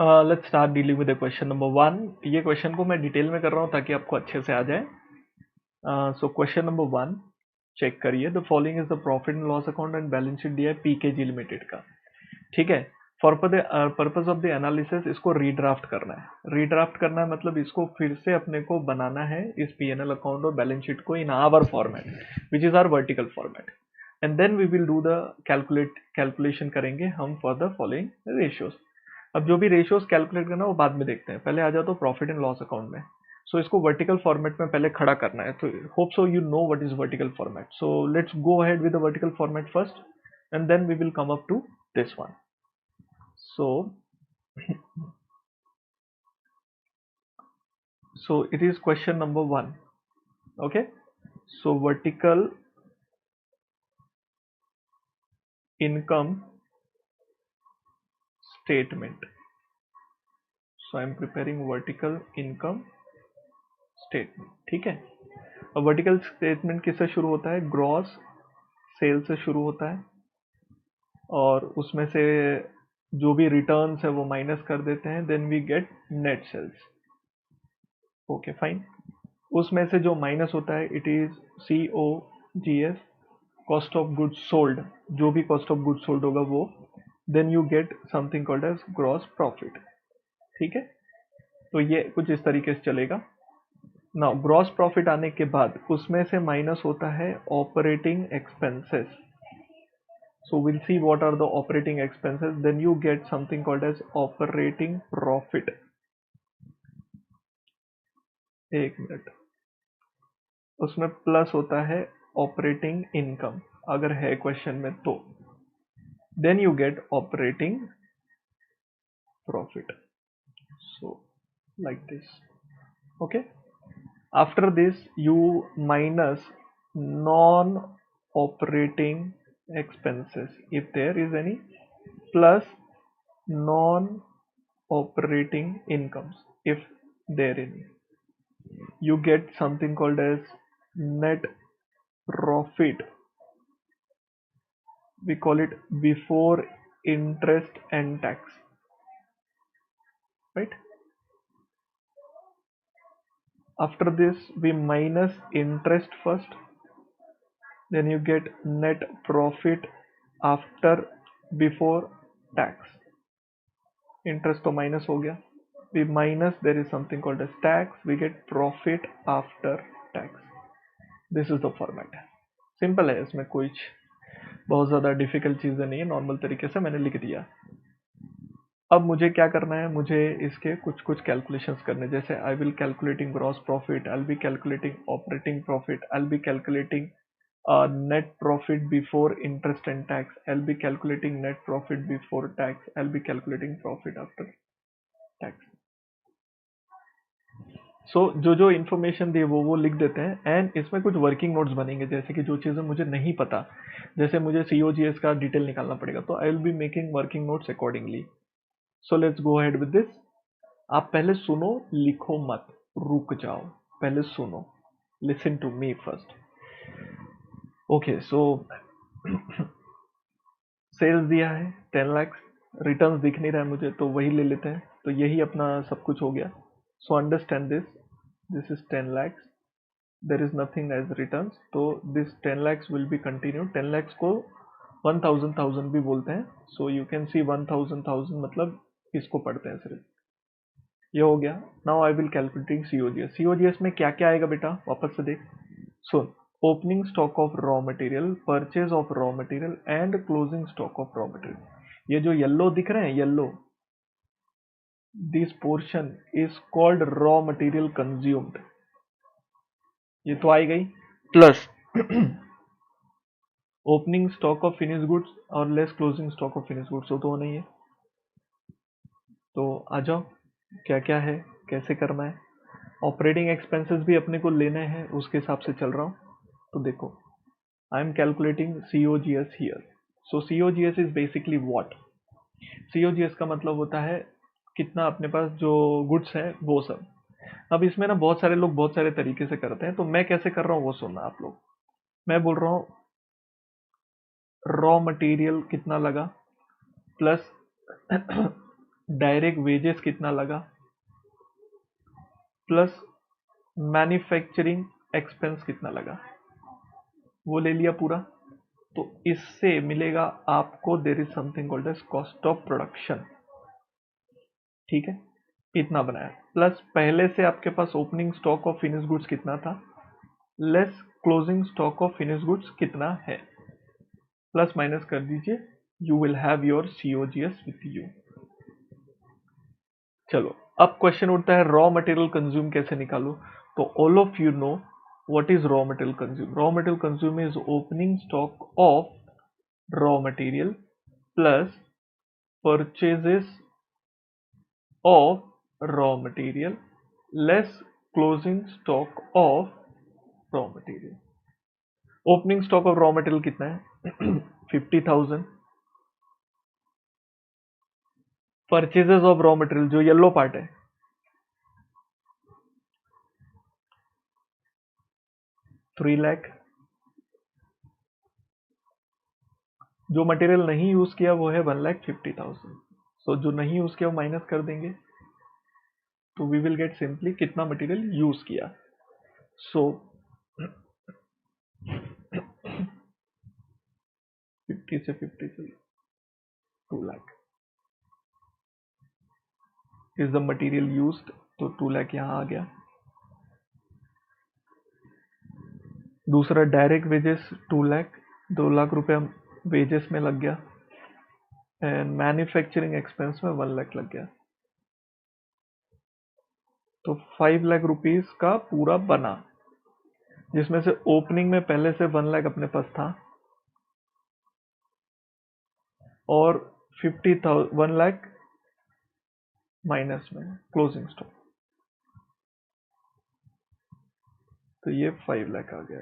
Let's start dealing with the question number 1। ये question को मैं डिटेल में कर रहा हूँ ताकि आपको अच्छे से आ जाए। सो क्वेश्चन नंबर 1 चेक करिए। The following is the profit and loss account and balance sheet दिया है पीकेजी लिमिटेड का। ठीक है। For purpose of the analysis इसको रीड्राफ्ट करना है। रीड्राफ्ट करना है मतलब इसको फिर से अपने को बनाना है इस पीएनएल अकाउंट और बैलेंस शीट को in our format which is our vertical format. And then we will do the calculation करेंगे हम फॉर द फॉलोइंग रेशियोज। अब जो भी रेशियोज कैलकुलेट करना है वो बाद में देखते हैं, पहले आ जाओ तो प्रॉफिट एंड लॉस अकाउंट में। सो इसको वर्टिकल फॉर्मेट में पहले खड़ा करना है। तो hope so you know what is vertical format. So let's go ahead with the vertical format first and then we will come up to this one. So it is question number 1. Okay, so vertical income statement. So I am preparing vertical income statement. ठीक है। अब vertical statement किससे शुरू होता है? Gross cell से शुरू होता है और उसमें से जो भी रिटर्न्स है वो माइनस कर देते हैं, then we get net sales. Okay fine. उसमें से जो माइनस होता है it is COGS, cost of goods sold. जो भी कॉस्ट ऑफ गुड्स सोल्ड होगा वो, then you get something called as gross profit. ठीक है। तो ये कुछ इस तरीके से चलेगा। नाउ ग्रॉस प्रॉफिट आने के बाद उसमें से माइनस होता है operating expenses. So will see what are the operating expenses, then you get something called as operating profit. एक मिनट। उसमें प्लस होता है ऑपरेटिंग इनकम अगर है क्वेश्चन में तो, then you get operating profit. So like this. Okay. After this you minus non-operating expenses if there is any, plus non-operating incomes if there any. You get something called as net profit. We call it before interest and tax, right? After this we minus interest first, then you get net profit after before tax. Interest तो minus हो गया, we minus there is something called as tax, we get profit after tax. This is the format. Simple है, इसमें कोई बहुत ज़्यादा difficult चीज़ें नहीं है, नॉर्मल तरीके से मैंने लिख दिया। अब मुझे क्या करना है, मुझे इसके कुछ कुछ कैलकुलेशंस करने, जैसे I will calculating gross profit, I will B calculating operating profit, I will B calculating net profit before interest and tax, I'll be calculating net profit before tax, I'll be calculating profit after tax. So जो information दी वो लिख देते हैं and इसमें कुछ working notes बनेंगे, जैसे कि जो चीज़ें मुझे नहीं पता, जैसे मुझे COGS का डिटेल निकालना पड़ेगा तो I will be making working notes accordingly. So let's go ahead with this. आप पहले सुनो, लिखो मत, रुक जाओ, पहले सुनो, listen to me first. Okay, so sales दिया है 10 लाख, रिटर्न्स दिख नहीं रहा है मुझे तो वही ले लेते हैं, तो यही अपना सब कुछ हो गया। So understand this, this is 10 lakhs, there is nothing as returns, तो this 10 lakhs will be continue. 10 lakhs को 1000 भी बोलते हैं, सो यू कैन सी 1000 मतलब इसको पढ़ते हैं सिर्फ। ये हो गया। Now I will calculating COGS। COGS में क्या क्या आएगा बेटा, वापस से देख सुन। Opening stock of raw material, purchase of raw material and closing stock of raw material. ये जो येलो दिख रहे हैं, yellow, this portion is called raw material consumed. ये तो आई गई। Plus opening stock of finish goods और less closing stock of finish goods, तो नहीं है। तो आ जाओ, क्या क्या है, कैसे करना है। ऑपरेटिंग एक्सपेंसेस भी अपने को लेने हैं, उसके हिसाब से चल रहा हूँ। तो देखो, I am calculating COGS here. So COGS is basically what? COGS का मतलब होता है कितना अपने पास जो गुड्स है वो सब। अब इसमें ना बहुत सारे लोग बहुत सारे तरीके से करते हैं, तो मैं कैसे कर रहा हूँ वो सुनना आप लोग। मैं बोल रहा हूँ रॉ मटेरियल कितना लगा, प्लस डायरेक्ट वेजेस कितना लगा प्लस मैन्युफैक्चरिंग एक्सपेंस कितना लगा, वो ले लिया पूरा। तो इससे मिलेगा आपको there is something called as cost of production. ठीक है, इतना बनाया प्लस पहले से आपके पास opening stock of finish goods कितना था less closing stock of finish goods कितना है, प्लस माइनस कर दीजिए, you will have your COGS with you. चलो अब क्वेश्चन उठता है रॉ मटेरियल कंज्यूम कैसे निकालो। तो all of you know what is raw material consume. Raw material consume is opening stock of raw material plus purchases of raw material less closing stock of raw material. Opening stock of raw material कितना है 50,000। Purchases of raw material जो yellow part है 3 लाख। जो material नहीं use किया वो है 1,50,000। सो जो नहीं यूज किया वो माइनस कर देंगे तो वी विल गेट सिंपली कितना मटेरियल यूज किया। सो 50 से 50 से 2 lakh is the material used, तो 2 लाख यहां आ गया। दूसरा डायरेक्ट वेजेस 2 लाख, 2 लाख रुपया वेजेस में लग गया एंड मैन्युफैक्चरिंग एक्सपेंस में 1 लाख लग गया। तो 5 लाख रुपीस का पूरा बना, जिसमें से ओपनिंग में पहले से 1 लाख अपने पास था और 1 लाख माइनस में क्लोजिंग स्टॉक, तो ये 5 लाख आ गया।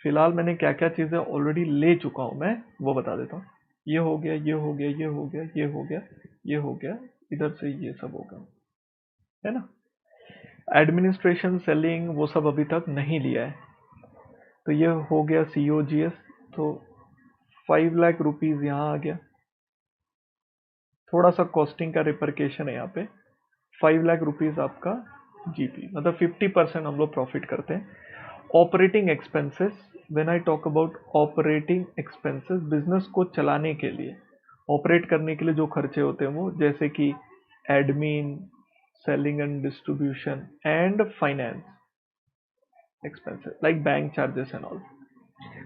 फिलहाल मैंने क्या क्या चीजें ऑलरेडी ले चुका हूं मैं वो बता देता हूँ। ये हो गया, ये हो गया, ये हो गया, ये हो गया, ये हो गया, इधर से ये सब होगा, है ना। एडमिनिस्ट्रेशन सेलिंग वो सब अभी तक नहीं लिया है, तो ये हो गया COGS। तो 5 लाख रुपीज यहाँ आ गया। थोड़ा सा कॉस्टिंग का रिपरकेशन है यहाँ पे। 5 लाख रुपीज आपका GP, मतलब 50% हम लोग प्रॉफिट करते हैं। Operating expenses, when I talk about operating expenses, business को चलाने के लिए, ऑपरेट करने के लिए जो खर्चे होते हैं वो, जैसे कि admin, selling and distribution and finance expenses like bank charges and all.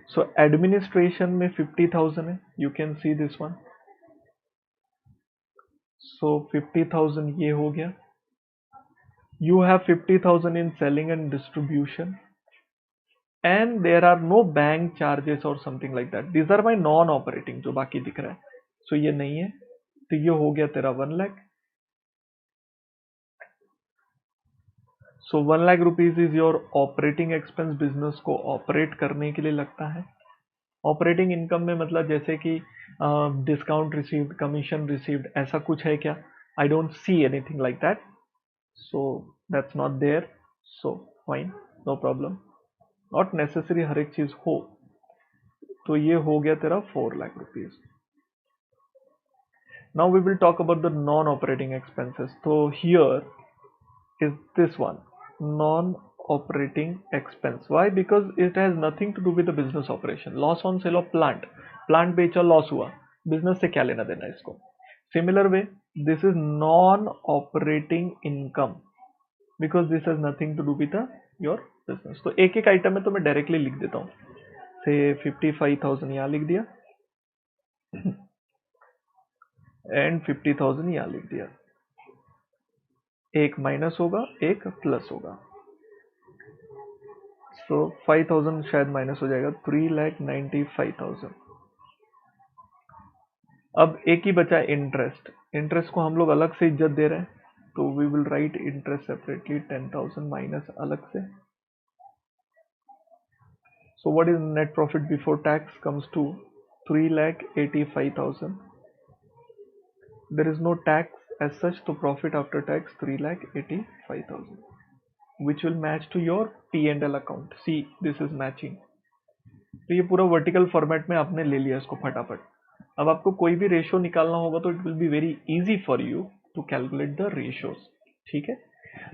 So administration में 50,000 है, you can see this one. So 50,000 ये हो गया। You have 50,000 in selling and distribution and there are no bank charges or something like that. These are my non-operating जो बाकी दिख रहा है। So ये नहीं है, तो ये हो गया तेरा 1 lakh. So 1 lakh rupees is your operating expense, business को ऑपरेट करने के लिए लगता है। ऑपरेटिंग इनकम में मतलब जैसे कि डिस्काउंट रिसीव्ड, कमीशन रिसीव्ड, ऐसा कुछ है क्या? I don't see anything like that, so that's not there. So fine, no problem, not necessary हर एक चीज हो। तो ये हो गया तेरा 4 lakh rupees. Now we will talk about the non operating expenses. तो here is this one, non-operating expense. Why? Because it has nothing to do with the business operation. Loss on sale of plant, plant बेचा loss हुआ, business से क्या लेना देना इसको। Similar way this is non operating income because this has nothing to do with your business. तो एक एक आइटम में तो मैं डायरेक्टली लिख देता हूँ, से 55,000 यहाँ लिख दिया एंड 50,000 यहाँ लिख दिया। एक माइनस होगा, एक प्लस होगा। सो 5,000 शायद माइनस हो जाएगा, 3,95,000। अब एक ही बचा इंटरेस्ट। इंटरेस्ट को हम लोग अलग से इज्जत दे रहे हैं, तो we will write interest separately, 10,000 minus अलग से। So what is net profit before tax comes to 3,85,000। There is no tax as such, तो profit after tax 3,85,000 which will match to your P&L account. See, this is matching. तो ये पूरा vertical format में आपने ले लिया इसको फटाफट। अब आपको कोई भी रेशियो निकालना होगा तो it will be very easy for you to calculate the ratios, ठीक है।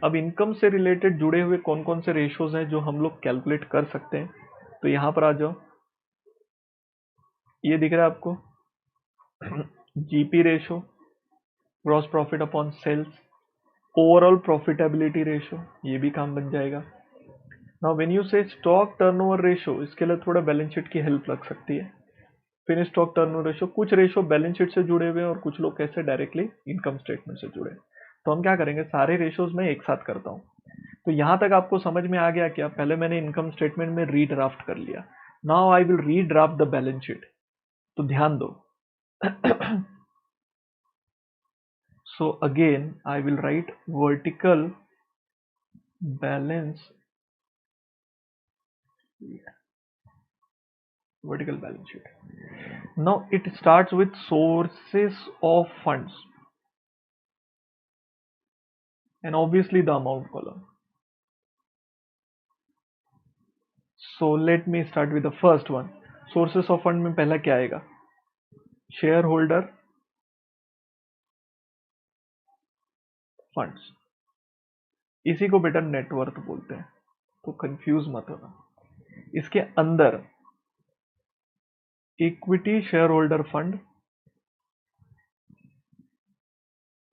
अब इनकम से रिलेटेड जुड़े हुए कौन कौन से रेशियोज हैं जो हम लोग कैलकुलेट कर सकते हैं, तो यहां पर आ जाओ। ये दिख रहा है आपको GP ratio, gross profit upon sales, overall profitability ratio, ये भी काम बन जाएगा। Now when you say stock turnover ratio, इसके लिए थोड़ा बैलेंस शीट की हेल्प लग सकती है। फिर स्टॉक टर्नओवर रेशियो, कुछ रेशियो बैलेंस शीट से जुड़े हुए हैं और कुछ लोग कैसे डायरेक्टली इनकम स्टेटमेंट से जुड़े। तो हम क्या करेंगे, सारे रेशियोज में एक साथ करता हूं। तो यहां तक आपको समझ में आ गया क्या? पहले मैंने इनकम स्टेटमेंट में रीड्राफ्ट कर लिया, now I will redraft the balance sheet. तो ध्यान दो so again I will write vertical balance sheet. Now it starts with sources of funds and obviously the amount column. So let me start with the first one. Sources of fund में पहला क्या आएगा? Shareholder funds, इसी को बेटा net worth बोलते हैं, तो कंफ्यूज मत होना। इसके अंदर equity share holder fund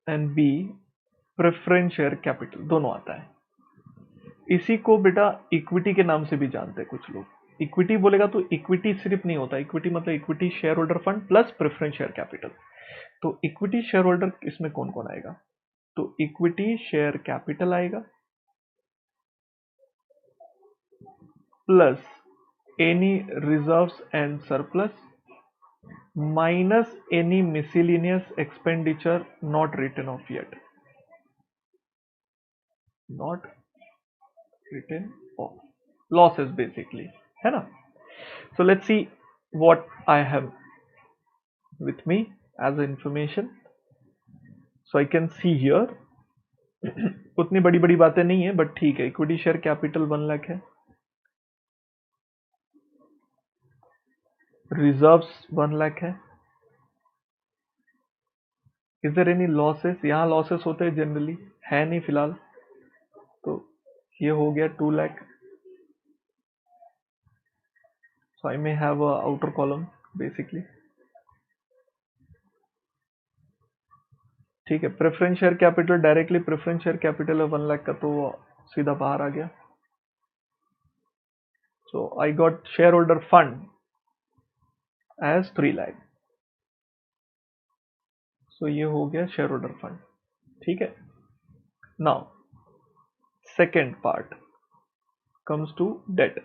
and B preference share capital, दोनों आता है। इसी को बेटा इक्विटी के नाम से भी जानते हैं कुछ लोग। इक्विटी बोलेगा तो इक्विटी सिर्फ नहीं होता, इक्विटी मतलब equity share holder fund plus preference share capital. तो इक्विटी शेयर होल्डर इसमें कौन कौन आएगा? तो इक्विटी शेयर कैपिटल आएगा plus any reserves and surplus minus any miscellaneous expenditure not written off yet, not written off, losses basically, है ना। So let's see what I have with me as information. So I can see here उतनी बड़ी बड़ी बातें नहीं है but ठीक है। इक्विटी शेयर कैपिटल 1 लाख है, रिजर्व्स 1 लाख है। Is there any losses? यहाँ लॉसेस होते हैं जनरली, है नहीं फिलहाल, तो ये हो गया 2 lakh. So I may have a outer column basically, ठीक है। Preference share capital, directly preference share capital है 1 लाख का, तो सीधा बाहर आ गया। So I got share holder fund as 3 lakh. So ये हो गया शेयर होल्डर फंड, ठीक है। Now second part comes to debt.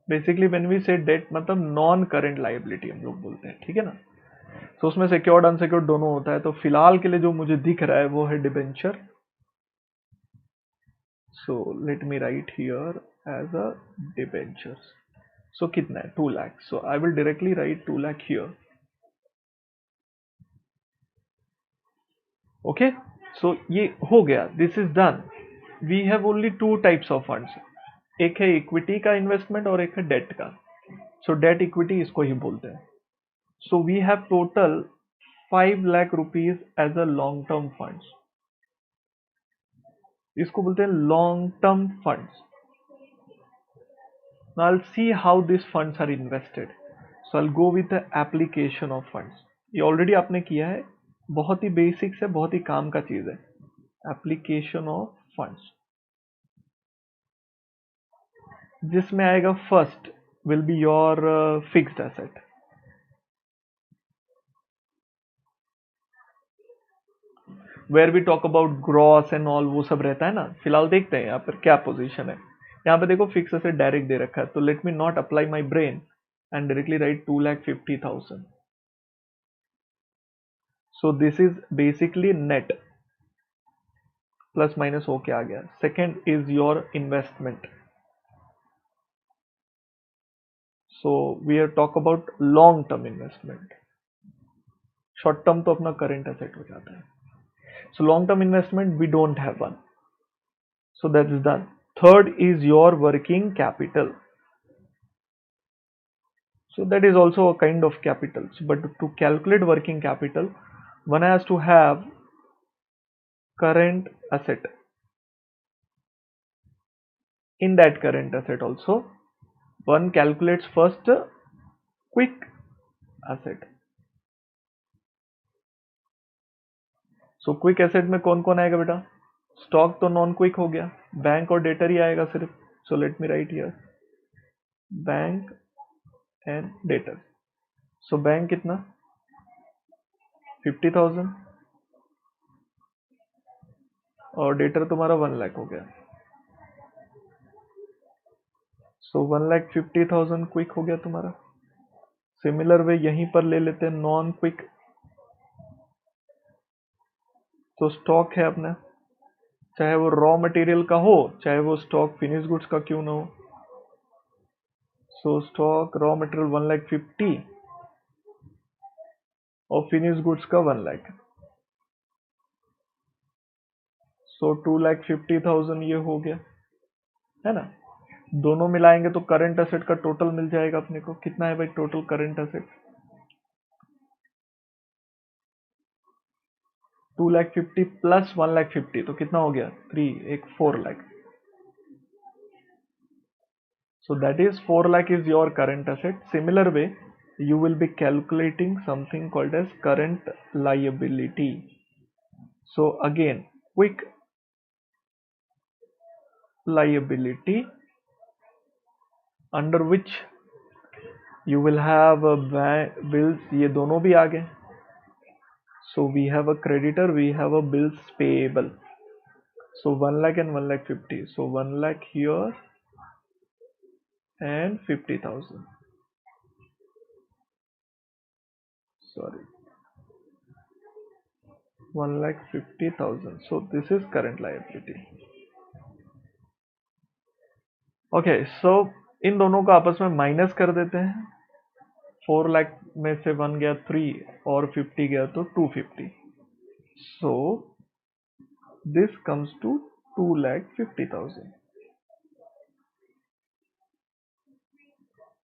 Basically when we say debt मतलब नॉन करेंट लायबिलिटी हम लोग बोलते हैं, ठीक है ना। तो उसमें सिक्योर्ड अनसिक्योर्ड दोनों होता है। तो फिलहाल के लिए जो मुझे दिख रहा है वो है debenture. So let me write here as a debenture. सो कितना है? 2 lakh. So I will directly write 2 lakh here. Okay, so ये हो गया, this is done. We have only 2 types of funds, एक है इक्विटी का इन्वेस्टमेंट और एक है डेट का। सो डेट इक्विटी इसको ही बोलते हैं। So we have total 5 lakh rupees as a long term funds, इसको बोलते हैं long term funds. Now I'll see how these funds are invested. So I'll go with the application of funds. ये already आपने किया है, बहुत ही बेसिक्स है, बहुत ही काम का चीज है। एप्लीकेशन ऑफ फंड्स, जिसमें आएगा first will be your fixed asset. Where we talk about gross and all, वो सब रहता है ना। फिलहाल देखते हैं यहाँ पर क्या पोजीशन है। यहाँ पे देखो फिक्स एसेट डायरेक्ट दे रखा है, तो let me not apply my brain and directly write 2,50,000। So this is basically net, plus minus होके आ गया। Second is your investment. So we are talk about long term investment, short term तो अपना current asset हो जाता है। So long term investment we don't have one, so that is done. Third is your working capital. So that is also a kind of capital. But to calculate working capital, one has to have current asset. In that current asset also, one calculates first quick asset. So quick asset में कौन कौन आएगा बेटा? Stock तो non quick हो गया, bank और debtor ही आएगा सिर्फ. सो let me write here bank and debtor. So bank कितना? 50,000 और डेटर तुम्हारा 1 लाख हो गया. सो 1,50,000 क्विक हो गया तुम्हारा. सिमिलर वे यहीं पर ले लेते हैं नॉन क्विक. तो स्टॉक है अपना, चाहे वो रॉ मटेरियल का हो, चाहे वो स्टॉक फिनिश गुड्स का क्यों ना हो. सो स्टॉक रॉ मटेरियल 1,50,000 और फिनिश गुड्स का 1 लाख. सो 2,50,000 ये हो गया, है ना. दोनों मिलाएंगे तो करंट एसेट का टोटल मिल जाएगा अपने को. कितना है भाई टोटल करंट एसेट? 2,50,000 प्लस 1,50,000 तो कितना हो गया? 3, एक 4 lakh. So that is 4 lakh is your current asset. Similar way, you will be calculating something called as current liability. So again, quick liability under which you will have bills. ये दोनों भी आ गए. So we have a creditor, we have a bills payable. So 1 lakh and 1,50,000. So 1 lakh here and 50,000. Sorry, 1,50,000. So this is current liability. Okay so इन दोनों को आपस में minus कर देते हैं. 4 लाख में से 1 गया 3 और 50 गया तो 250. So this comes to 2,50,000.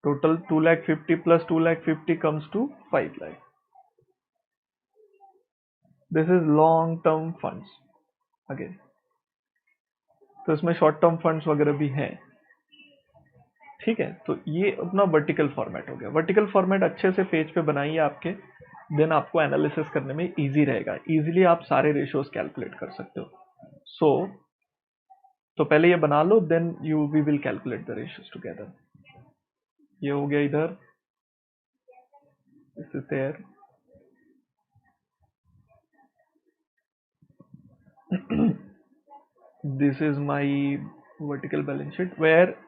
Total 2,50,000 plus 2,50,000 comes to 5 lakh. This is long term funds. Again तो इसमें शॉर्ट टर्म फंड्स वगैरह भी हैं. ठीक है, तो ये अपना वर्टिकल फॉर्मेट हो गया. वर्टिकल फॉर्मेट अच्छे से पेज पे बनाइए आपके, देन आपको एनालिसिस करने में इजी रहेगा. इजीली आप सारे रेशियोज कैलकुलेट कर सकते हो. सो तो पहले ये बना लो, then you we will calculate the ratios together. ये हो गया इधर, this is there. This is my vertical balance sheet where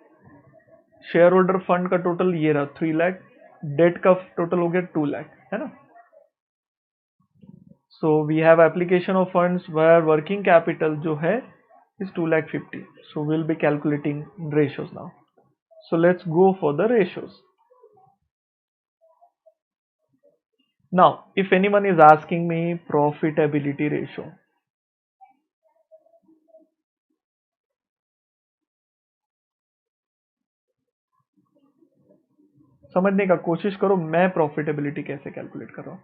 share holder fund का टोटल ये रहा 3 लाख, डेट का टोटल हो गया 2 लाख, है ना. So we have application of funds where working capital जो है is 2,50,000. So we'll be calculating ratios now. So let's go for the ratios. Now, if anyone is asking me profitability ratio, समझने का कोशिश करो मैं प्रॉफिटेबिलिटी कैसे calculate कर रहा हूं.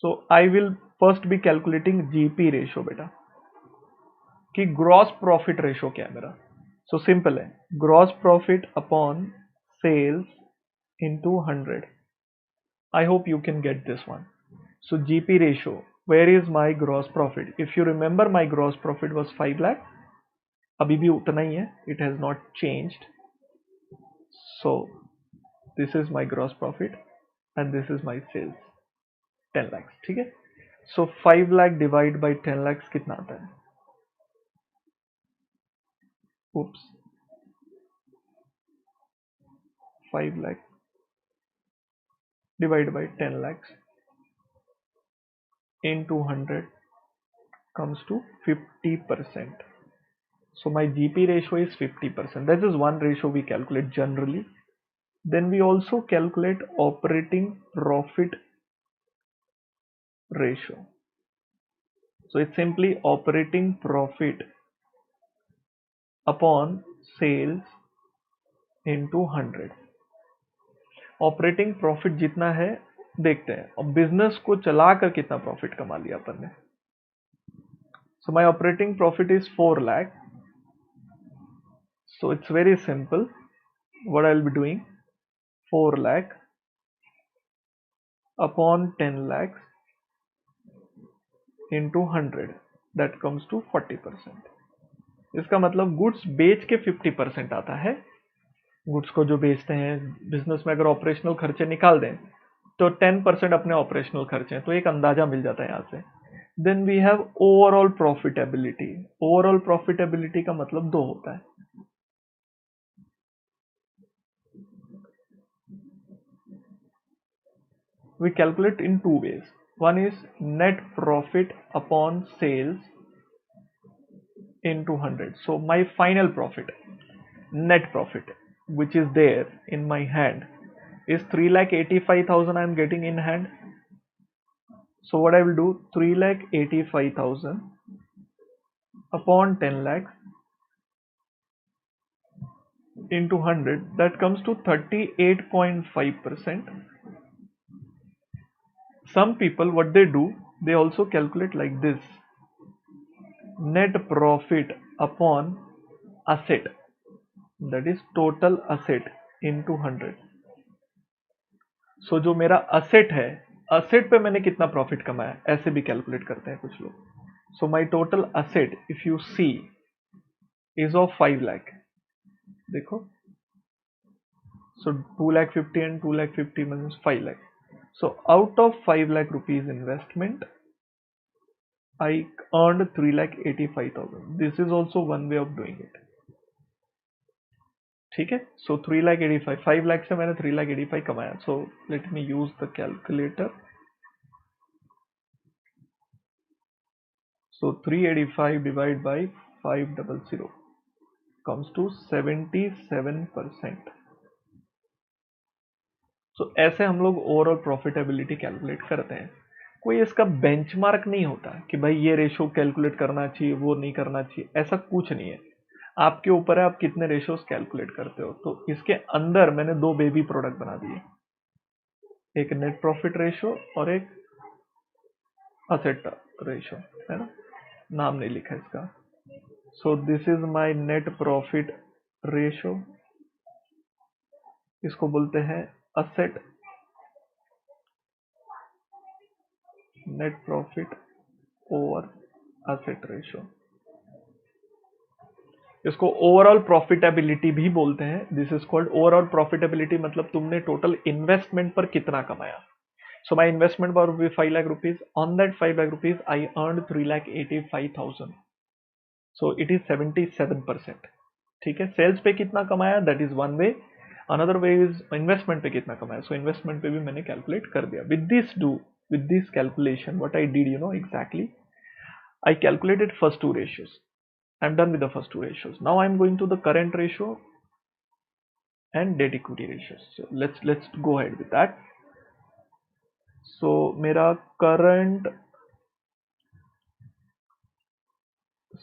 So I will first be calculating GP ratio बेटा, कि ग्रॉस प्रॉफिट रेशियो क्या है मेरा. सो सिंपल है, gross profit upon sales into 100. I hope you can get this one. So GP ratio, where is my gross profit? If you remember, my gross profit was 5 lakh. अभी भी उतना ही है, it has not changed. So this is my gross profit and this is my sales 10 lakhs. ठीक है. So 5 lakh divide by 10 lakhs कितना आता है? Oops, 5 lakh divided by 10 lakhs into 100 comes to 50%. So my GP ratio is 50%. That is one ratio we calculate generally. Then we also calculate operating profit ratio. So it's simply operating profit upon sales into 100। Operating profit जितना है देखते हैं, अब business को चलाकर कितना profit कमा लिया अपन ने। So my operating profit is 4 lakh. So it's very simple, what I will be doing, 4 lakh upon 10 lakhs into 100, that comes to 40%। इसका मतलब गुड्स बेच के 50% आता है। गुड्स को जो बेचते हैं बिजनेस में, अगर ऑपरेशनल खर्चे निकाल दें तो 10% अपने ऑपरेशनल खर्चे हैं, तो एक अंदाजा मिल जाता है यहाँ से। Then we have overall profitability. Overall profitability का मतलब दो होता है। We calculate in two ways. One is net profit upon sales into 100. So my final profit, net profit, which is there in my hand, is 3,85,000 I am getting in hand. So what I will do, 3,85,000 upon 10 lakhs into 100, that comes to 38.5%. Some people, what they do, they also calculate like this: net profit upon asset, that is total asset into 100। सो जो मेरा asset है, asset पे मैंने कितना profit कमाया, ऐसे भी calculate करते हैं कुछ लोग। So my total asset if you see is of 5 lakh. देखो, so 2,50,000 and 2,50,000 means 5 lakh. So out of 5 lakh rupees investment I earned 3,85,000। This is also one way of doing it. ठीक है, सो 3,85,000, 5 लाख से मैंने 3,85,000 कमाया। सो let me use the calculator. So 385 divided by 500 comes to 77%। So ऐसे हम लोग overall profitability calculate करते हैं। कोई इसका बेंचमार्क नहीं होता कि भाई ये रेशो कैलकुलेट करना चाहिए, वो नहीं करना चाहिए, ऐसा कुछ नहीं है। आपके ऊपर है आप कितने रेशोस कैलकुलेट करते हो। तो इसके अंदर मैंने दो बेबी प्रोडक्ट बना दिए, एक नेट प्रॉफिट रेशो और एक असेट रेशो, है ना, नाम नहीं लिखा इसका। So this is my net profit ratio, इसको बोलते हैं asset, net profit over asset ratio. इसको ओवरऑल प्रॉफिटेबिलिटी भी बोलते हैं। This is called overall profitability, मतलब तुमने टोटल इन्वेस्टमेंट पर कितना कमाया। So my investment were be 5 lakh rupees, on that 5 lakh rupees I earn 3,85,000। So it is 77%। ठीक है, सेल्स पे कितना कमाया, that is one way. Another way is investment पे कितना कमाया। सो इन्वेस्टमेंट पे भी मैंने कैलकुलेट कर दिया। With this calculation what I did, you know exactly, I calculated first two ratios. I'm done with the first two ratios. Now I'm going to the current ratio and debt equity ratios. So let's go ahead with that. So मेरा current,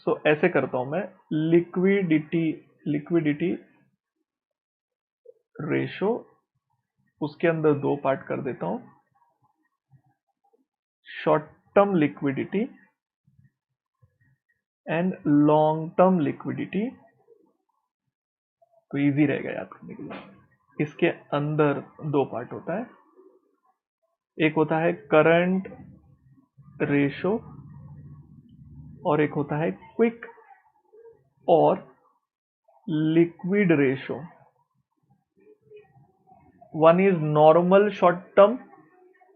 so ऐसे करता हूं मैं, liquidity ratio, उसके अंदर दो part कर देता हूं, short term liquidity and long term liquidity. तो इजी रहेगा याद करने के लिए। इसके अंदर दो पार्ट होता है, एक होता है करंट रेशो और एक होता है क्विक और liquid ratio. One is normal short term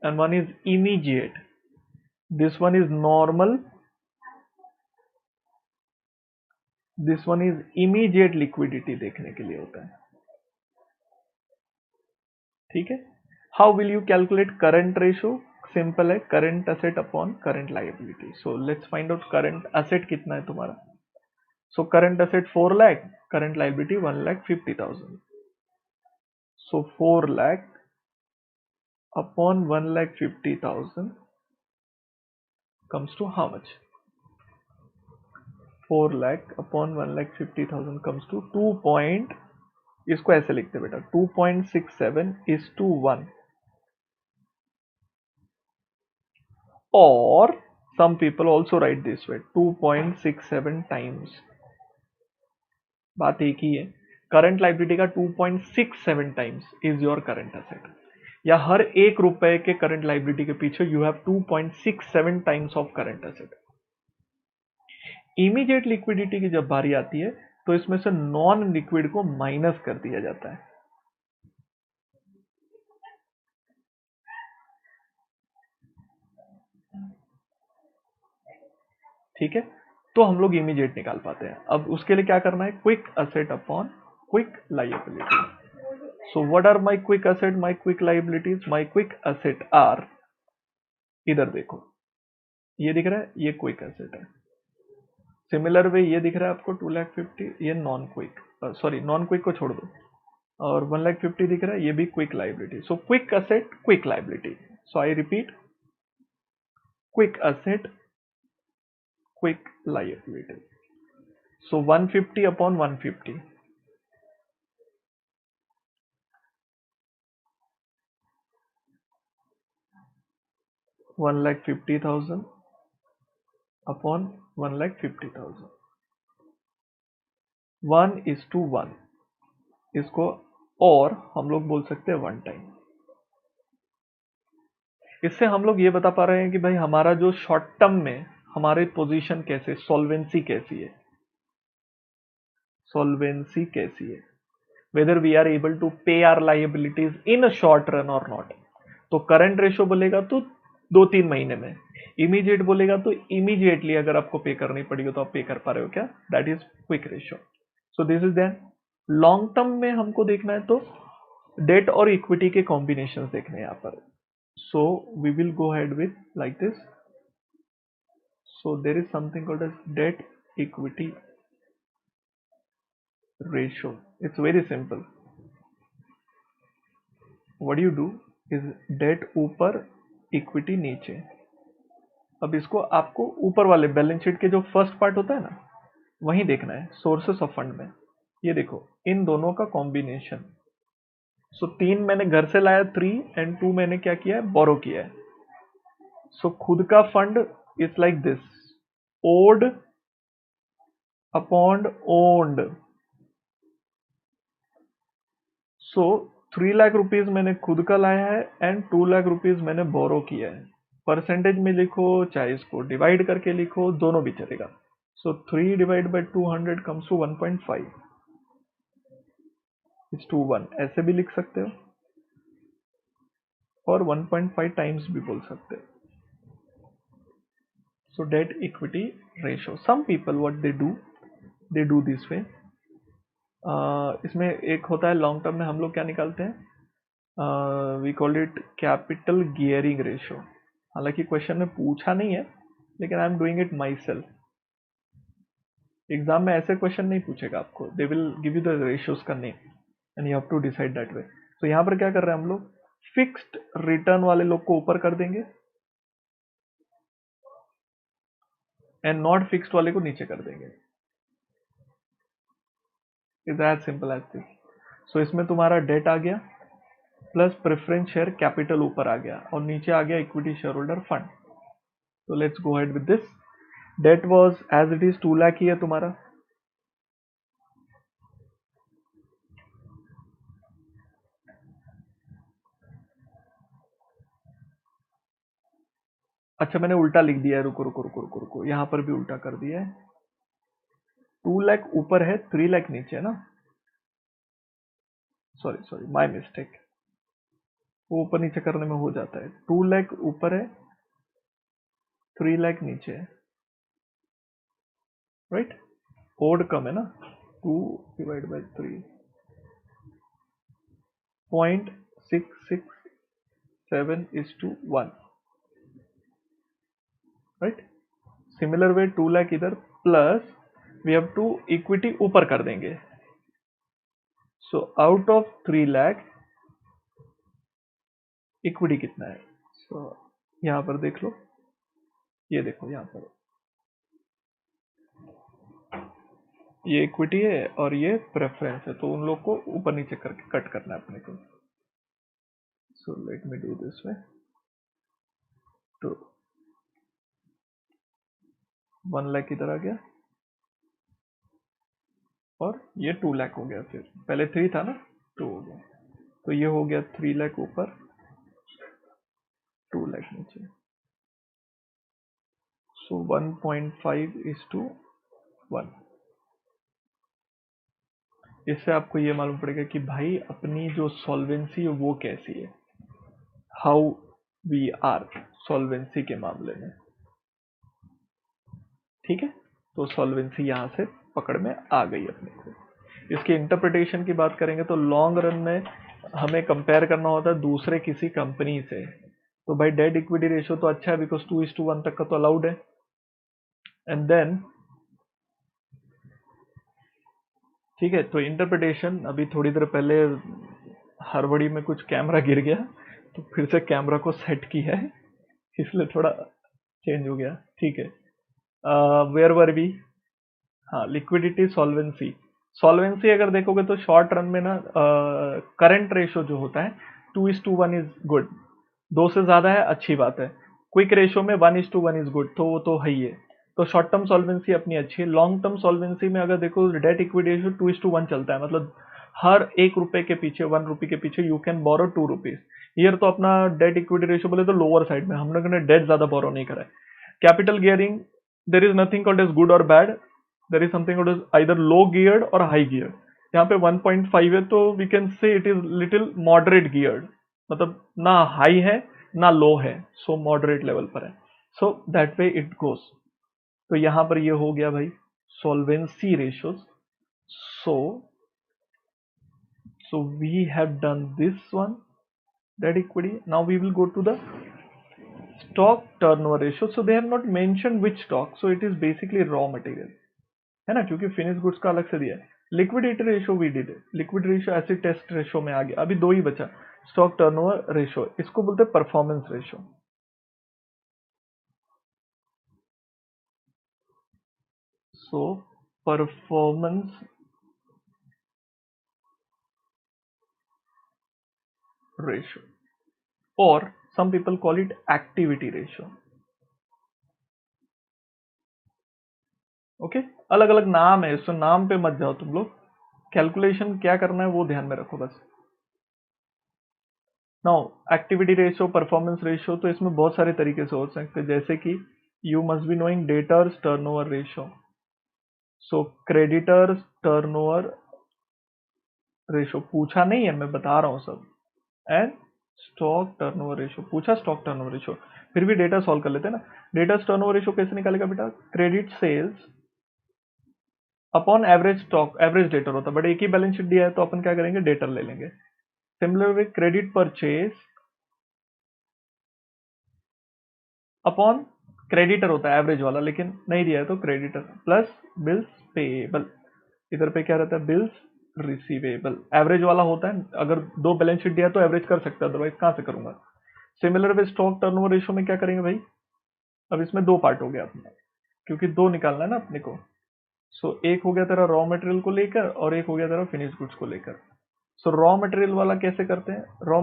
and one is immediate. This one is normal, this one is immediate liquidity देखने के लिए होता है। ठीक है, how will you calculate current ratio, simple है, current asset upon current liability. So let's find out current asset कितना है तुम्हारा। So current asset 4 lakh, current liability 1,50,000। So 4 lakh upon 1,50,000 comes to how much? 4 lakh upon 1,50,000 comes to 2.8 इसको ऐसे लिखते बेटा 2.67 is to 1 और some people also write this way 2.67 times. बात एक ही है, करंट लाइबिलिटी का 2.67 times is your current asset, या हर एक रुपए के करंट लाइबिलिटी के पीछे you have 2.67 times of current asset. Immediate liquidity की जब बारी आती है तो इसमें से नॉन लिक्विड को माइनस कर दिया जाता है। ठीक है, तो हम लोग इमीडिएट निकाल पाते हैं। अब उसके लिए क्या करना है, quick asset upon quick liability. So what are my quick asset, my quick liabilities? My quick asset are, इधर देखो ये दिख रहा है, ये क्विक असेट है। सिमिलर वे ये दिख रहा है आपको 2,50,000, ये non quick, sorry non quick को छोड़ दो, और 1,50,000 दिख रहा है, ये भी quick liability. So quick asset quick liability, so I repeat quick asset quick liability. So 150 upon 150, 1,50,000 upon 1,50,000, 1:1 इसको, और हम लोग बोल सकते हैं वन टाइम। इससे हम लोग ये बता पा रहे हैं कि भाई हमारा जो शॉर्ट टर्म में हमारी पोजीशन कैसे, सॉल्वेंसी कैसी है, सॉल्वेंसी कैसी है, whether we are able to pay our liabilities in a short run और नॉट। तो करंट रेशो बोलेगा तो 2-3 महीने में, इमीडिएट बोलेगा तो इमीडिएटली अगर आपको पे करनी पड़ी तो आप पे कर पा रहे हो क्या, that is quick ratio. So this is then long term में हमको देखना है तो डेट और इक्विटी के कॉम्बिनेशन देखने हैं यहाँ पर। So we will go ahead with like this. So there is something called as debt equity ratio. It's very simple, what you do is debt ऊपर इक्विटी नीचे। अब इसको आपको ऊपर वाले बैलेंस शीट के जो फर्स्ट पार्ट होता है ना, वहीं देखना है, सोर्सेस ऑफ फंड में। ये देखो इन दोनों का कॉम्बिनेशन। सो 3 मैंने घर से लाया 3 एंड 2 मैंने क्या किया है, बोरो किया है। सो खुद का fund is like this, owed upon owned. So 3 lakh rupees मैंने खुद का लाया है एंड 2 लाख रुपीज मैंने बोरो किया है। परसेंटेज में लिखो चाहे इसको डिवाइड करके लिखो, दोनों भी चलेगा। So 3 divide by 200 comes to 1.5 is to 1, ऐसे भी लिख सकते हो और 1.5 टाइम्स भी बोल सकते हो। So debt equity ratio, some people what they do this way. इसमें एक होता है लॉन्ग टर्म में हम लोग क्या निकालते हैं, we call it capital gearing ratio. हालांकि क्वेश्चन में पूछा नहीं है, लेकिन I am doing it myself. Exam में ऐसे क्वेश्चन नहीं पूछेगा आपको, they will give you the ratios का name and you have to decide that way. तो यहाँ पर क्या कर रहे हैं हम लोग, फिक्स्ड रिटर्न वाले लोग को ऊपर कर देंगे एंड नॉट फिक्स्ड वाले को नीचे कर देंगे। Is as simple as this. So इसमें तुम्हारा डेट आ गया प्लस प्रेफरेंस शेयर कैपिटल ऊपर आ गया और नीचे आ गया इक्विटी शेयर होल्डर फंड। तो let's go head with this. Debt was as it is 2 lakh ही है तुम्हारा। अच्छा मैंने उल्टा लिख दिया है, रुको रुको रुको रुको रुको, यहां पर भी उल्टा कर दिया है। 2 लाख ऊपर है, 3 लाख नीचे है ना, सॉरी सॉरी माय मिस्टेक, वो ऊपर नीचे करने में हो जाता है। 2 लाख ऊपर है, 3 लाख नीचे है, राइट। ओड कम है ना, 2 divide by 3.667 is to 1, right. Similar way 2 lakh इधर plus we have to equity ऊपर कर देंगे। So out of 3 lakh equity कितना है, सो यहां पर देख लो, ये देखो यहां पर ये इक्विटी है और ये प्रेफरेंस है, तो उन लोग को ऊपर नीचे करके कट करना है अपने को। सो लेट मी डू दिस वे। तो 1 लाख इधर आ गया और ये 2 लाख हो गया, फिर पहले 3 था ना, 2 हो गया, तो ये हो गया 3 लाख ऊपर, 2 लाख नीचे। सो 1.5:1। इससे आपको ये मालूम पड़ेगा कि भाई अपनी जो सॉल्वेंसी है वो कैसी है, हाउ वी आर सॉल्वेंसी के मामले में। ठीक है, तो सॉल्वेंसी यहां से पकड़ में आ गई अपने को। इसके इंटरप्रिटेशन की बात करेंगे तो लॉन्ग रन में हमें कंपेयर करना होता है दूसरे किसी कंपनी से। तो भाई डेट इक्विटी रेशियो तो अच्छा है, बिकॉज 2:1 तक का तो अलाउड है। एंड देन ठीक है, तो इंटरप्रिटेशन अभी थोड़ी देर पहले हड़बड़ी में कुछ कैमरा गिर गया, तो फिर से कैमरा को सेट किया है, इसलिए थोड़ा चेंज हो गया। ठीक है, वेयर वर बी, हाँ लिक्विडिटी सॉल्वेंसी। सॉल्वेंसी अगर देखोगे तो शॉर्ट रन में ना करंट रेशो जो होता है 2:1 इज गुड, 2 से ज्यादा है अच्छी बात है। क्विक रेशो में 1:1 इज गुड, तो वो तो है ही है। तो शॉर्ट टर्म सॉल्वेंसी अपनी अच्छी है। लॉन्ग टर्म सॉल्वेंसी में अगर देखो डेट इक्विटी रेशो 2:1 चलता है, मतलब हर 1 रुपए के पीछे 1 रुपी के पीछे you can borrow 2 rupees. Year तो अपना डेट इक्विटी रेशो बोले तो लोअर साइड में, हम लोगों ने डेट ज्यादा बोरो नहीं करा है। Capital gearing, there is nothing called as good और bad, there is something called as either low geared और हाई गियर्ड। यहाँ पे 1.5 है तो we can say it is little moderate geared, मतलब ना हाई है ना लो है, सो मॉडरेट लेवल पर है। So that way it goes. तो यहां पर ये हो गया भाई solvency ratios. So so we have done this one, that equity. Now we will go to the stock turnover ratio. So they have not mentioned which stock, so it is basically raw material है ना, क्योंकि finish goods का अलग से दिया है। Liquidity ratio we did, liquid ratio acid test ratio में आ गया, अभी 2 ही बचा। स्टॉक टर्नओवर रेशियो, इसको बोलते हैं performance ratio. So performance ratio और some people call it activity ratio. Okay, अलग अलग नाम है, सो नाम पे मत जाओ तुम लोग, कैलकुलेशन क्या करना है वो ध्यान में रखो बस। Now activity ratio, performance ratio, तो इसमें बहुत सारे तरीके से हो सकते हैं, जैसे कि you must be knowing debtors turnover ratio. So creditors turnover ratio पूछा नहीं है, मैं बता रहा हूं सब। एंड स्टॉक टर्नओवर रेशियो पूछा, स्टॉक टर्नओवर रेशियो, फिर भी डेटा सॉल्व कर लेते हैं ना। डेटर्स टर्नओवर रेशियो कैसे निकालेगा बेटा, credit sales upon average stock, average debtor होता है, बट एक ही बैलेंस शीट दिया है तो अपन क्या करेंगे, डेटर ले लेंगे। Similar way credit purchase upon creditor होता है एवरेज वाला, लेकिन नहीं दिया है तो क्रेडिटर प्लस बिल्स पेएबल, इधर पे क्या रहता है, बिल्स रिसीवेबल। एवरेज वाला होता है, अगर 2 बैलेंस शीट दिया है तो एवरेज कर सकता है, अदरवाइज कहां से करूंगा। Similar way stock turnover ratio में क्या करेंगे भाई, अब इसमें 2 पार्ट हो गया अपना, क्योंकि 2 निकालना है ना अपने को। सो एक हो गया तेरा रॉ मटेरियल को लेकर और एक हो गया तेरा फिनिश गुड्स को लेकर। सो रॉ मटेरियल वाला कैसे करते हैं, raw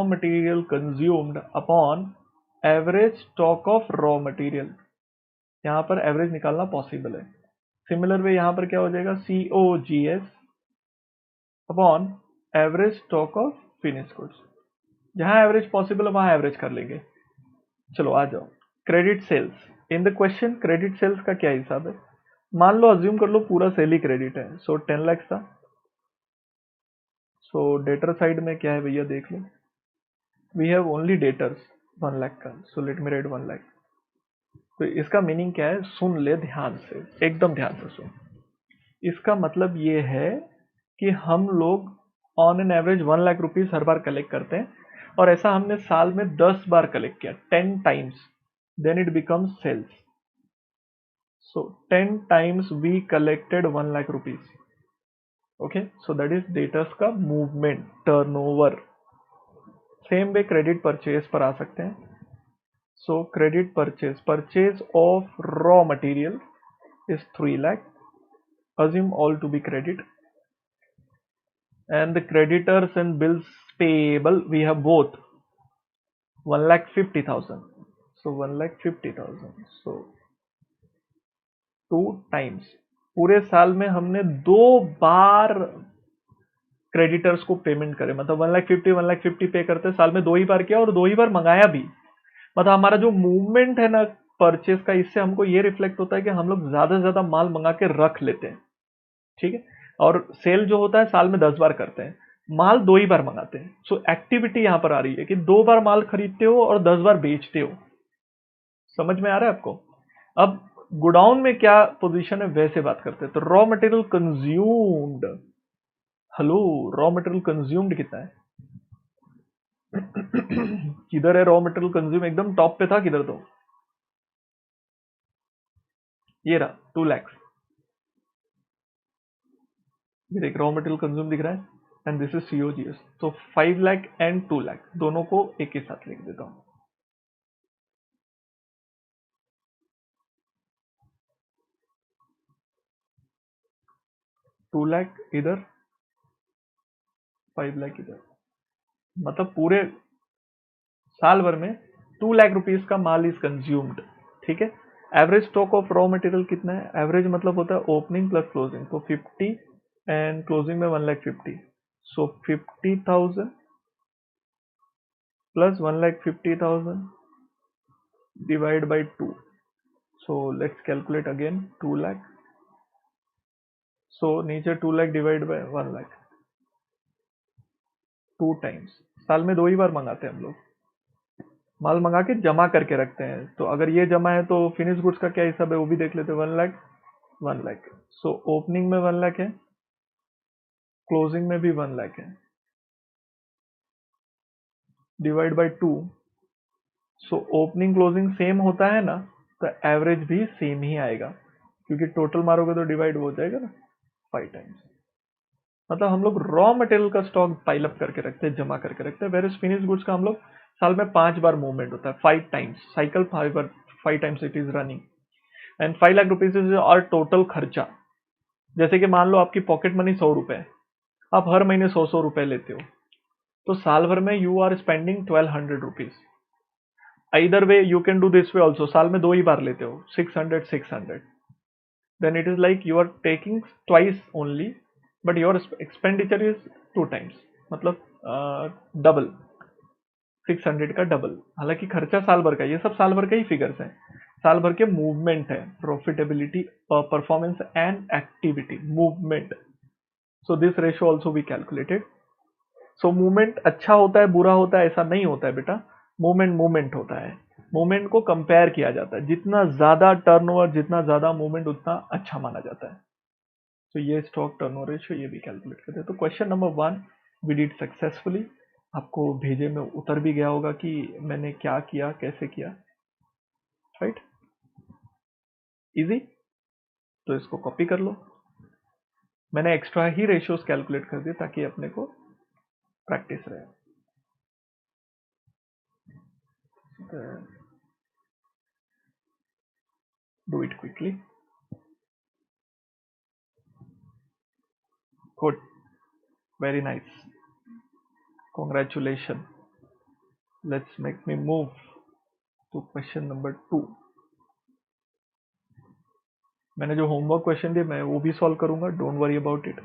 material consumed upon average stock of raw material, यहां पर एवरेज निकालना पॉसिबल है। सिमिलर वे यहां पर क्या हो जाएगा, COGS upon average stock of finish goods, जहां एवरेज पॉसिबल है वहां एवरेज कर लेंगे। चलो आ जाओ, credit sales. In the question credit sales का क्या हिसाब है, मान लो अज्यूम कर लो पूरा सेल ही क्रेडिट है, सो 10 लाख था। सो डेटर साइड में क्या है भैया देख लो, we have only debtors 1 lakh का, so let me write 1 lakh. तो इसका मीनिंग क्या है, सुन ले ध्यान से, एकदम ध्यान से सुन। इसका मतलब ये है कि हम लोग on an average 1 lakh rupees her bar collect करते हैं, और ऐसा हमने साल में 10 बार कलेक्ट किया, 10 times, then it becomes sales. So 10 times we collected 1 lakh rupees. Okay, so that is debtors का movement, turnover. Same way credit purchase पर आ सकते हैं। So credit purchase, purchase of raw material is 3 lakh, assume all to be credit, and the creditors and bills payable we have both 1,50,000. So 1,50,000, so 2 times पूरे साल में हमने 2 बार creditors को payment करे, मतलब 1,50,000 पे करते साल में 2 ही बार किया और 2 ही बार मंगाया भी। मतलब हमारा जो मूवमेंट है ना परचेस का, इससे हमको ये रिफ्लेक्ट होता है कि हम लोग ज्यादा से ज्यादा माल मंगा के रख लेते हैं, ठीक है। और सेल जो होता है साल में 10 बार करते हैं, माल 2 ही बार मंगाते हैं। सो एक्टिविटी यहां पर आ रही है कि 2 बार माल खरीदते हो और 10 बार बेचते हो। समझ में आ रहा है आपको? अब गोडाउन में क्या पोजीशन है वैसे बात करते हैं। तो raw material consumed, hello, raw material consumed कितना है? किधर है रॉ मटेरियल कंज्यूम? एकदम टॉप पे था किधर? तो ये रहा 2 लाख। ये देख रॉ मटेरियल कंज्यूम दिख रहा है, एंड दिस इज सीओजीएस। तो 5 लाख एंड 2 लाख दोनों को एक ही साथ लिख देता हूं। 2 लाख इधर, 5 लाख इधर, मतलब पूरे साल भर में 2 लाख रुपीस का माल इज कंज्यूम्ड, ठीक है। Average stock of raw material कितना है? एवरेज मतलब होता है ओपनिंग प्लस क्लोजिंग, तो 50 एंड क्लोजिंग में 1,50,000, so 50,000 plus 1,50,000 divide by 2, so let's calculate again 2 lakh. So नीचे 2 lakh divide by 1 lakh, 2 times. साल में 2 ही बार मंगाते हैं हम लोग, माल मंगा के जमा करके रखते हैं। तो अगर ये जमा है तो फिनिश गुड्स का क्या हिसाब है वो भी देख लेते हैं। 1 लाख 1 लाख, सो ओपनिंग में 1 लाख है, क्लोजिंग में भी 1 लाख है, divide by 2, so opening closing same होता है ना, तो एवरेज भी सेम ही आएगा, क्योंकि टोटल मारोगे तो डिवाइड हो जाएगा ना 5 टाइम्स। मतलब हम लोग रॉ मटेरियल का स्टॉक पाइल अप करके रखते हैं, जमा करके रखते हैं। वेर फिनिश गुड्स का हम लोग साल में 5 बार मूवमेंट होता है, 5 times cycle, 5 times it is running, and 5 lakh rupees is और टोटल खर्चा। जैसे कि मान लो आपकी पॉकेट मनी 100 रुपए है, आप हर महीने 100 रुपए लेते हो, तो साल भर में यू आर स्पेंडिंग 1,200 रुपीज। इधर way you can do this way also, साल में 2 ही बार लेते हो 600, then it is like you are taking twice only, but your expenditure is 2 times, मतलब डबल, 600 का डबल। हालांकि खर्चा साल भर का, ये सब साल भर का ही फिगर्स हैं, साल भर के मूवमेंट है, profitability, performance and activity movement. So this ratio also be calculated. So movement अच्छा होता है बुरा होता है ऐसा नहीं होता है बेटा, मूवमेंट मूवमेंट होता है। मूवमेंट को कंपेयर किया जाता है, जितना ज्यादा टर्नओवर, जितना ज्यादा मूवमेंट उतना अच्छा माना जाता है। तो ये स्टॉक टर्नओवर रेशियो ये भी कैलकुलेट करते हैं। तो question number 1 we did successfully. आपको भेजे में उतर भी गया होगा कि मैंने क्या किया, कैसे किया, राइट? इजी। तो इसको कॉपी कर लो, मैंने एक्स्ट्रा ही रेशियोज कैलकुलेट कर दिए ताकि अपने को प्रैक्टिस रहे। Do it quickly. Good, very nice, congratulations. Let's make me move to question number 2. मैंने जो होमवर्क क्वेश्चन दिए मैं वो भी सॉल्व करूंगा, don't worry about it.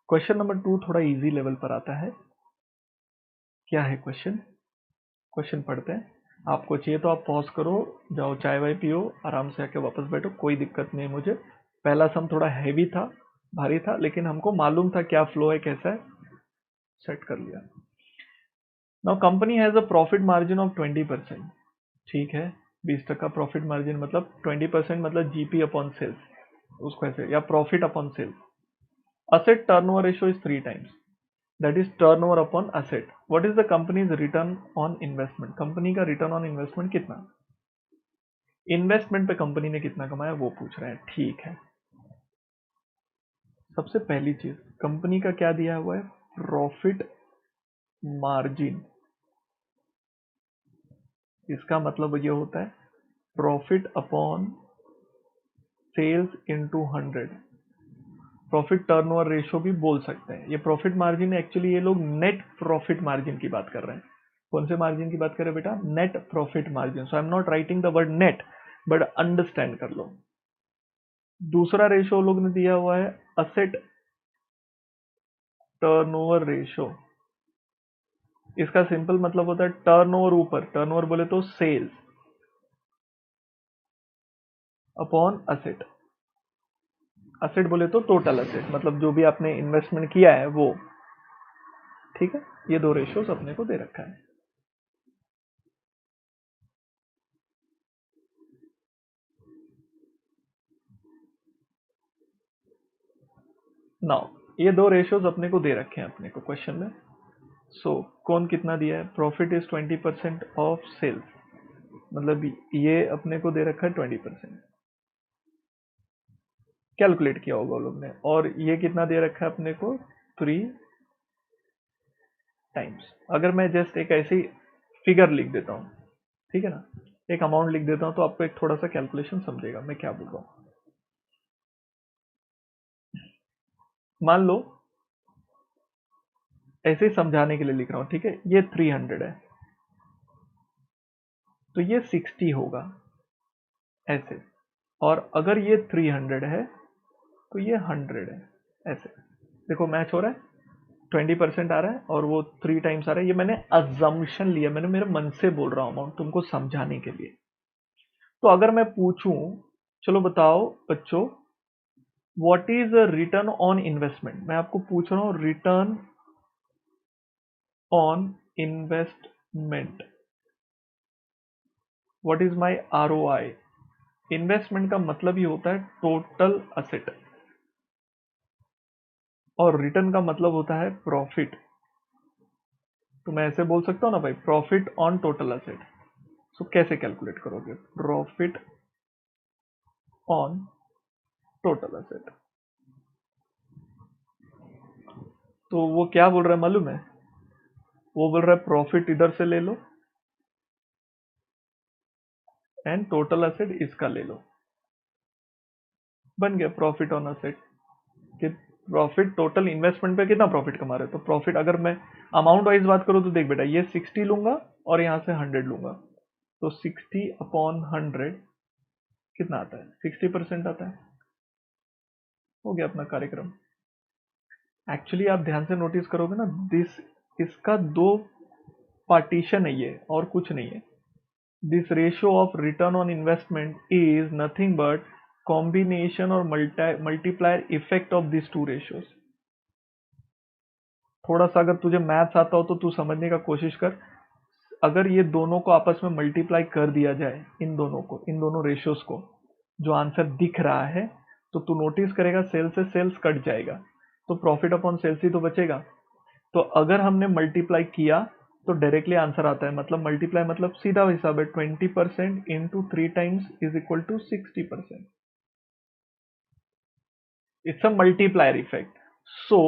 Question number 2 थोड़ा इजी लेवल पर आता है। क्या है क्वेश्चन? क्वेश्चन पढ़ते हैं। आपको चाहिए तो आप पॉज करो, जाओ चाय वाय पियो, आराम से आके वापस बैठो, कोई दिक्कत नहीं है मुझे। पहला सम थोड़ा हैवी था, भारी था, लेकिन हमको मालूम था क्या फ्लो है कैसा है, सेट कर लिया। Now company has a profit margin of 20%, ठीक है। 20% प्रॉफिट मार्जिन मतलब 20% मतलब जीपी अपॉन सेल्स, उसको ऐसे, या profit upon sales. Asset turnover ratio is 3 times, that is turnover upon asset. What is the company's return on investment? Company का return on investment कितना, investment पे कंपनी ने कितना कमाया वो पूछ रहे हैं, ठीक है। सबसे पहली चीज कंपनी का क्या दिया हुआ है, प्रॉफिट मार्जिन। इसका मतलब ये होता है profit upon sales into 100, profit turnover ratio भी बोल सकते हैं। ये प्रॉफिट मार्जिन एक्चुअली ये लोग नेट प्रॉफिट मार्जिन की बात कर रहे हैं। कौन से मार्जिन की बात कर रहे हैं बेटा? Net profit margin. So I am not writing the word net, but understand कर लो। दूसरा रेशो लोग ने दिया हुआ है असेट टर्नओवर रेशो। इसका सिंपल मतलब होता है टर्नओवर ऊपर, टर्नओवर बोले तो सेल्स अपॉन असेट। असेट बोले तो टोटल असेट, मतलब जो भी आपने इन्वेस्टमेंट किया है वो। ठीक है, ये दो रेशियोज अपने को दे रखा है। नाउ ये दो रेशियोज अपने को दे रखे हैं अपने को क्वेश्चन में। सो कौन कितना दिया है? प्रॉफिट इज 20% ऑफ सेल्स, मतलब ये अपने को दे रखा है 20%, कैलकुलेट किया होगा लोग ने। और ये कितना दे रखा है अपने को? 3 टाइम्स। अगर मैं जस्ट एक ऐसी फिगर लिख देता हूँ, ठीक है ना, एक अमाउंट लिख देता हूँ, तो आपको एक थोड़ा सा कैलकुलेशन समझेगा मैं क्या बोल रहा हूँ। मान लो ऐसे ही समझाने के लिए लिख रहा हूँ, ठीक है, ये 300 है तो ये 60 होगा ऐसे। और अगर ये 300 है तो ये 100 है ऐसे। देखो मैच हो रहा है, 20% आ रहा है और वो 3 टाइम्स आ रहा है। ये मैंने अजम्पशन लिया, मैंने मेरे मन से बोल रहा हूँ अमाउंट तुमको समझाने के लिए। तो अगर मैं पूछूं, चलो बताओ बच्चों, what is return on investment, मैं आपको पूछ रहा हूं return on investment, what is my ROI. Investment का मतलब ही होता है टोटल असेट, और रिटर्न का मतलब होता है प्रॉफिट। तो मैं ऐसे बोल सकता हूं ना भाई, प्रॉफिट ऑन टोटल असेट। सो कैसे कैलकुलेट करोगे? Profit on total asset. तो वो क्या बोल रहा है मालूम है? वो बोल रहा है प्रॉफिट इधर से ले लो एंड टोटल असेट इसका ले लो, बन गया प्रॉफिट ऑन असेट। कि प्रॉफिट टोटल इन्वेस्टमेंट पे कितना प्रॉफिट कमा रहे हो। तो प्रॉफिट अगर मैं अमाउंट वाइज बात करूं तो देख बेटा, ये 60 लूंगा और यहां से 100 लूंगा, तो 60 अपॉन 100 कितना आता है? 60% आता है। हो गया अपना कार्यक्रम। एक्चुअली आप ध्यान से नोटिस करोगे ना, दिस इसका दो पार्टीशन है ये, और कुछ नहीं है। This ratio of return on investment is nothing but combination और multiplier effect of this two ratios. थोड़ा सा अगर तुझे मैथ्स आता हो तो तू समझने का कोशिश कर। अगर ये दोनों को आपस में मल्टीप्लाई कर दिया जाए, इन दोनों को, इन दोनों रेशियोज को, जो आंसर दिख रहा है, तो तू नोटिस करेगा सेल्स से सेल्स कट जाएगा, तो प्रॉफिट अपॉन सेल्स ही तो बचेगा। तो अगर हमने मल्टीप्लाई किया तो डायरेक्टली आंसर आता है, मतलब मल्टीप्लाई मतलब सीधा हिसाब है, 20% into 3 times is equal to 60%। It's a multiplier effect. सो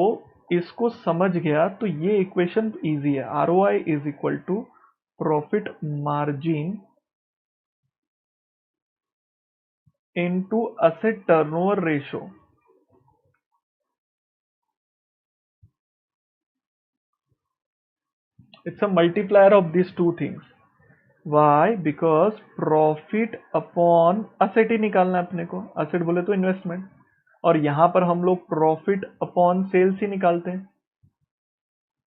इसको समझ गया तो ये इक्वेशन इजी है। R O I is equal to profit margin into asset turnover ratio. It's a multiplier of this two things. Why? Because profit upon asset ही निकालना है अपने को, असेट बोले तो इन्वेस्टमेंट, और यहां पर हम लोग प्रॉफिट अपॉन सेल्स ही निकालते हैं,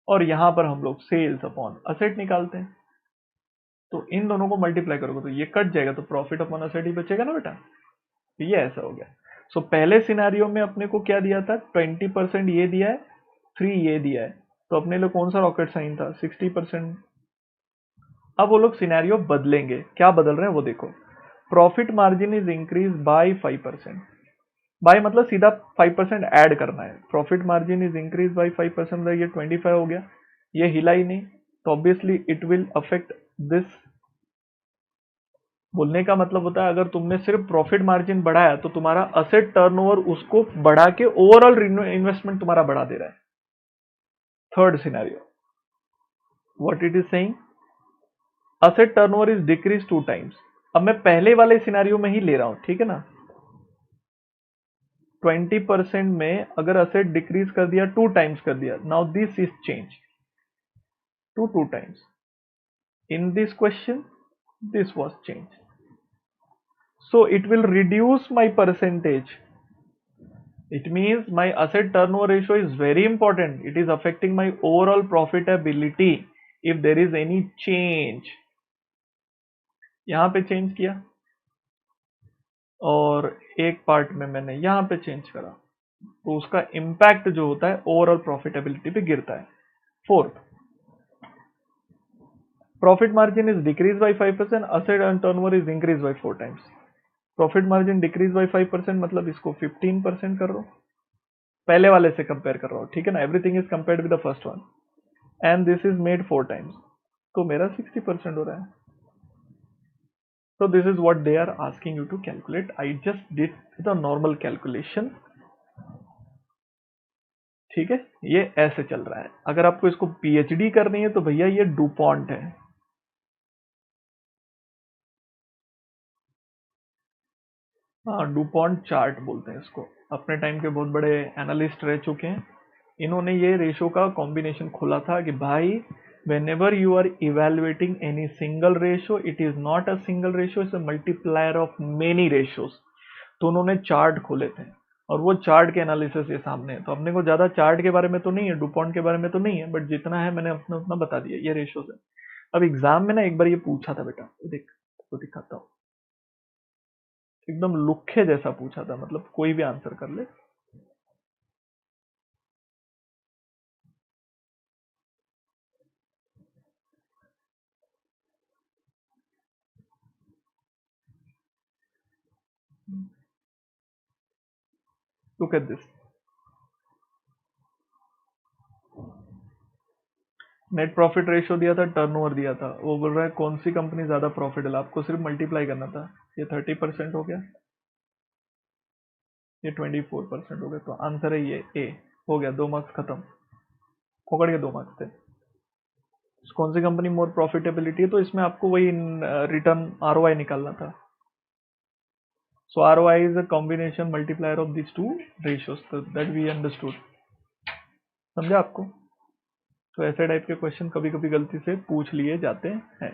और यहां पर हम लोग सेल्स अपॉन असेट निकालते हैं। तो इन दोनों को मल्टीप्लाई करोगे तो ये कट जाएगा, तो प्रॉफिट अपॉन असेट ही बचेगा ना बेटा। तो ये ऐसा हो गया। सो पहले सिनेरियो में अपने को क्या दिया था? 20% ये दिया है, 3 ये दिया है, तो अपने लिए कौन सा रॉकेट साइन था? 60%। अब वो लोग सिनेरियो बदलेंगे, क्या बदल रहे हैं वो देखो। Profit margin is increase by 5%। By मतलब सीधा 5% ऐड करना है। Profit margin is increase by 5%, मतलब ये 25 हो गया, ये हिला ही नहीं, तो obviously it will affect this. बोलने का मतलब होता है अगर तुमने सिर्फ प्रॉफिट मार्जिन बढ़ाया तो तुम्हारा असेट टर्नओवर उसको बढ़ा के ओवरऑल इन्वेस्टमेंट तुम्हारा बढ़ा दे रहा है। Third scenario, what it is saying, asset turnover is decrease 2 times. अब मैं पहले वाले सिनेरियो में ही ले रहा हूं, ठीक है ना। 20% में अगर असेट डिक्रीज कर दिया 2 टाइम्स कर दिया, now this is change to 2 times. In this question, this was changed. So it will reduce my percentage. It means my asset turnover ratio is very important. It is affecting my overall profitability if there is any change. यहाँ पे change किया और एक part में मैंने यहाँ पे change करा, तो उसका इम्पैक्ट जो होता है ओवरऑल प्रॉफिटेबिलिटी पे गिरता है. Fourth, profit margin is decrease by 5%, asset and turnover is increased by 4 times. Profit margin decrease by 5% मतलब इसको 15% कर रहा हूं, पहले वाले से कंपेयर कर रहा हूं, ठीक है ना. Everything is compared with the first one and this is made 4 times, तो मेरा 60% हो रहा है. So this is what they are asking you to calculate. I just did the normal calculation. ठीक है, ये ऐसे चल रहा है. अगर आपको इसको पीएचडी करनी है तो भैया ये डुपॉन्ट है. हाँ, डुपॉन्ट चार्ट बोलते हैं इसको. अपने टाइम के बहुत बड़े एनालिस्ट रह चुके हैं, इन्होंने ये रेशो का कॉम्बिनेशन खोला था कि भाई whenever you are evaluating any single ratio, it is not a single ratio, it's a multiplier of many ratios. तो उन्होंने चार्ट खोले थे और वो चार्ट के एनालिसिस ये सामने है. तो अपने को ज्यादा चार्ट के बारे में तो नहीं है, डुपॉन्ट के बारे में तो नहीं है, बट जितना है मैंने अपने उतना बता दिया. ये रेशियो है. अब एग्जाम में ना एक बार ये पूछा था बेटा, देख तो दिखाता हूँ, एकदम लुखे जैसा पूछा था, मतलब कोई भी आंसर कर ले. Look at this. Net profit ratio दिया था, टर्नओवर दिया था. वो बोल रहा है कौन सी कंपनी ज्यादा प्रॉफिटेबल. आपको सिर्फ मल्टीप्लाई करना था. ये 30% हो गया, ये 24% हो गया, तो आंसर है ये ए. हो गया, 2 मार्क्स खत्म. पकड़ के 2 मार्क्स थे. कौन सी कंपनी मोर प्रॉफिटेबिलिटी है, तो इसमें आपको वही रिटर्न आरओआई निकालना था. So ROI is a combination multiplier of this two ratios, that we understood. समझा आपको. तो ऐसे टाइप के क्वेश्चन कभी कभी गलती से पूछ लिए जाते हैं.